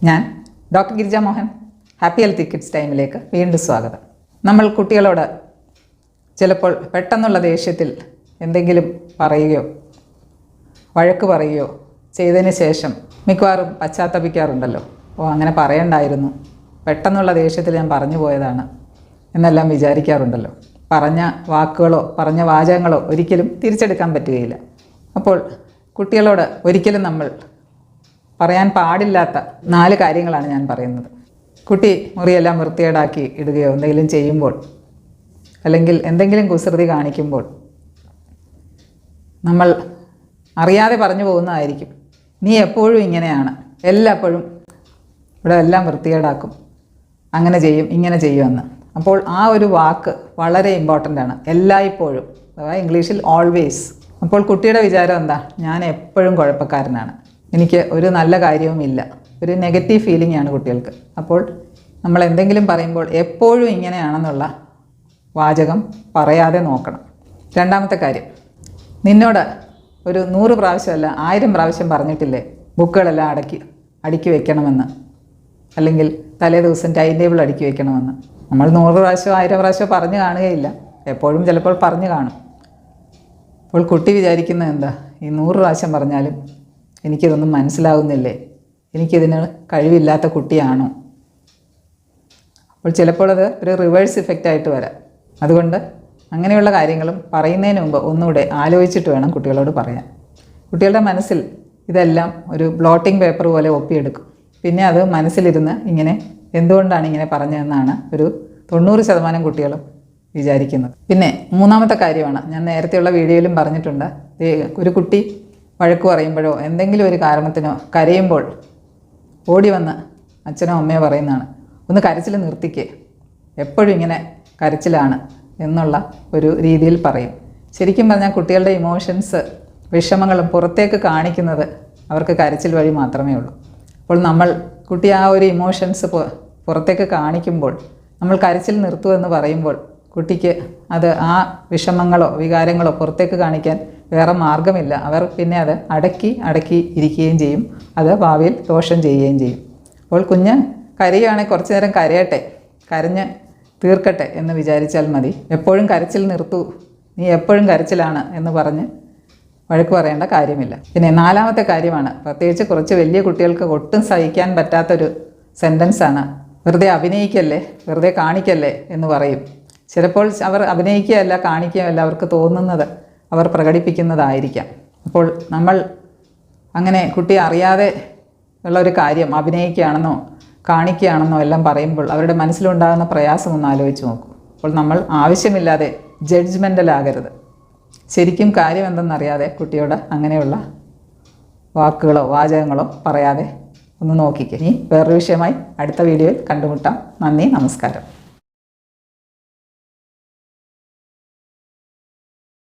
ഞാൻ doctor Girija Mohan. Happy healthy kids ടൈമിലേക്ക് വീണ്ടും സ്വാഗതം. നമ്മൾ കുട്ടികളോട് ചിലപ്പോൾ പെട്ടെന്നുള്ള ദേഷ്യത്തിൽ എന്തെങ്കിലും പറയുകയോ വഴക്ക് പറയുകയോ ചെയ്തതിന് ശേഷം മിക്കവാറും പശ്ചാത്തപിക്കാറുണ്ടല്ലോ. അങ്ങനെ പറയണ്ടായിരുന്നു, പെട്ടെന്നുള്ള ദേഷ്യത്തിൽ ഞാൻ പറഞ്ഞു പോയതാണ് എന്നെല്ലാം വിചാരിക്കാറുണ്ടല്ലോ. പറഞ്ഞ വാക്കുകളോ പറഞ്ഞ വാചകങ്ങളോ ഒരിക്കലും തിരിച്ചെടുക്കാൻ പറ്റുകയില്ല. അപ്പോൾ കുട്ടികളോട് ഒരിക്കലും നമ്മൾ പറയാൻ പാടില്ലാത്ത 4 കാര്യങ്ങളാണ് ഞാൻ പറയുന്നത്. കുട്ടി മുറിയെല്ലാം വൃത്തികേടാക്കി ഇടുകയോ എന്തെങ്കിലും ചെയ്യുമ്പോൾ, അല്ലെങ്കിൽ എന്തെങ്കിലും കുസൃതി കാണിക്കുമ്പോൾ നമ്മൾ അറിയാതെ പറഞ്ഞു പോകുന്നതായിരിക്കും, നീ എപ്പോഴും ഇങ്ങനെയാണ്, എല്ലായ്പ്പോഴും ഇവിടെ എല്ലാം വൃത്തികേടാക്കും, അങ്ങനെ ചെയ്യും ഇങ്ങനെ ചെയ്യുമെന്ന്. അപ്പോൾ ആ ഒരു വാക്ക് വളരെ ഇമ്പോർട്ടൻ്റ് ആണ്, എല്ലായ്പ്പോഴും, അഥവാ ഇംഗ്ലീഷിൽ ഓൾവേസ്. അപ്പോൾ കുട്ടിയുടെ വിചാരം എന്താ? ഞാൻ എപ്പോഴും കുഴപ്പക്കാരനാണ്, എനിക്ക് ഒരു നല്ല കാര്യവുമില്ല, ഒരു നെഗറ്റീവ് ഫീലിംഗ് ആണ് കുട്ടികൾക്ക്. അപ്പോൾ നമ്മൾ എന്തെങ്കിലും പറയുമ്പോൾ എപ്പോഴും ഇങ്ങനെയാണെന്നുള്ള വാചകം പറയാതെ നോക്കണം. രണ്ടാമത്തെ കാര്യം, നിന്നോട് ഒരു 100 പ്രാവശ്യമല്ല 1000 പ്രാവശ്യം പറഞ്ഞിട്ടില്ലേ ബുക്കുകളെല്ലാം അടുക്കി വെക്കണമെന്ന്, അല്ലെങ്കിൽ തലേ ദിവസം ടൈം ടേബിൾ അടുക്കി വെക്കണമെന്ന്. നമ്മൾ 100 പ്രാവശ്യമോ 1000 പ്രാവശ്യമോ പറഞ്ഞു കാണുകയില്ല, എപ്പോഴും ചിലപ്പോൾ പറഞ്ഞു കാണും. അപ്പോൾ കുട്ടി വിചാരിക്കുന്നത് എന്താ? ഈ 100 പ്രാവശ്യം പറഞ്ഞാലും എനിക്കിതൊന്നും മനസ്സിലാകുന്നില്ലേ, എനിക്കിതിന് കഴിവില്ലാത്ത കുട്ടിയാണോ? അപ്പോൾ ചിലപ്പോൾ അത് ഒരു റിവേഴ്സ് ഇഫക്റ്റായിട്ട് വരാം. അതുകൊണ്ട് അങ്ങനെയുള്ള കാര്യങ്ങളും പറയുന്നതിന് മുമ്പ് ഒന്നുകൂടെ ആലോചിച്ചിട്ട് വേണം കുട്ടികളോട് പറയാൻ. കുട്ടികളുടെ മനസ്സിൽ ഇതെല്ലാം ഒരു ബ്ലോട്ടിംഗ് പേപ്പർ പോലെ ഒപ്പിയെടുക്കും. പിന്നെ അത് മനസ്സിലിരുന്ന് ഇങ്ങനെ എന്തുകൊണ്ടാണ് ഇങ്ങനെ പറഞ്ഞതെന്നാണ് ഒരു 90% കുട്ടികളും വിചാരിക്കുന്നത്. പിന്നെ മൂന്നാമത്തെ കാര്യമാണ്, ഞാൻ നേരത്തെയുള്ള വീഡിയോയിലും പറഞ്ഞിട്ടുണ്ട്, ഒരു കുട്ടി വഴക്ക് പറയുമ്പോഴോ എന്തെങ്കിലും ഒരു കാരണത്തിനോ കരയുമ്പോൾ ഓടി വന്ന് അച്ഛനോ അമ്മയോ പറയുന്നതാണ്, ഒന്ന് കരച്ചിൽ നിർത്തിക്കേ, എപ്പോഴും ഇങ്ങനെ കരച്ചിലാണ് എന്നുള്ള ഒരു രീതിയിൽ പറയും. ശരിക്കും പറഞ്ഞാൽ കുട്ടികളുടെ ഇമോഷൻസ്, വിഷമങ്ങളും പുറത്തേക്ക് കാണിക്കുന്നത് അവർക്ക് കരച്ചിൽ വഴി മാത്രമേ ഉള്ളൂ. അപ്പോൾ നമ്മൾ കുട്ടി ആ ഒരു ഇമോഷൻസ് പുറത്തേക്ക് കാണിക്കുമ്പോൾ നമ്മൾ കരച്ചിൽ നിർത്തുമെന്ന് പറയുമ്പോൾ കുട്ടിക്ക് അത് ആ വിഷമങ്ങളോ വികാരങ്ങളോ പുറത്തേക്ക് കാണിക്കാൻ വേറെ മാർഗമില്ല. അവർ പിന്നെ അത് അടക്കി ഇരിക്കുകയും ചെയ്യും, അത് ഭാവിയിൽ ദോഷം ചെയ്യുകയും ചെയ്യും. അപ്പോൾ കുഞ്ഞ് കരയുകയാണെങ്കിൽ കുറച്ച് നേരം കരയട്ടെ, കരഞ്ഞ് തീർക്കട്ടെ എന്ന് വിചാരിച്ചാൽ മതി. എപ്പോഴും കരച്ചിൽ നിർത്തൂ, നീ എപ്പോഴും കരച്ചിലാണ് എന്ന് പറഞ്ഞ് വഴക്ക് പറയേണ്ട കാര്യമില്ല. പിന്നെ നാലാമത്തെ കാര്യമാണ്, പ്രത്യേകിച്ച് കുറച്ച് വലിയ കുട്ടികൾക്ക് ഒട്ടും സഹിക്കാൻ പറ്റാത്തൊരു സെൻറ്റൻസാണ്, വെറുതെ അഭിനയിക്കല്ലേ, വെറുതെ കാണിക്കല്ലേ എന്ന് പറയും. ചിലപ്പോൾ അവർ അഭിനയിക്കുകയല്ല കാണിക്കുകയല്ല, അവർക്ക് തോന്നുന്നത് അവർ പ്രകടിപ്പിക്കുന്നതായിരിക്കാം. അപ്പോൾ നമ്മൾ അങ്ങനെ കുട്ടി അറിയാതെ ഉള്ള ഒരു കാര്യം അഭിനയിക്കുകയാണെന്നോ കാണിക്കുകയാണെന്നോ എല്ലാം പറയുമ്പോൾ അവരുടെ മനസ്സിലുണ്ടാകുന്ന പ്രയാസം ഒന്ന് ആലോചിച്ച് നോക്കൂ. അപ്പോൾ നമ്മൾ ആവശ്യമില്ലാതെ ജഡ്ജ്മെൻ്റലാകരുത്. ശരിക്കും കാര്യം എന്തെന്നറിയാതെ കുട്ടിയോട് അങ്ങനെയുള്ള വാക്കുകളോ വാചകങ്ങളോ പറയാതെ ഒന്ന് നോക്കിക്കേ. ഇനി വേറൊരു വിഷയമായി അടുത്ത വീഡിയോയിൽ കണ്ടുമുട്ടാം. നന്ദി, നമസ്കാരം.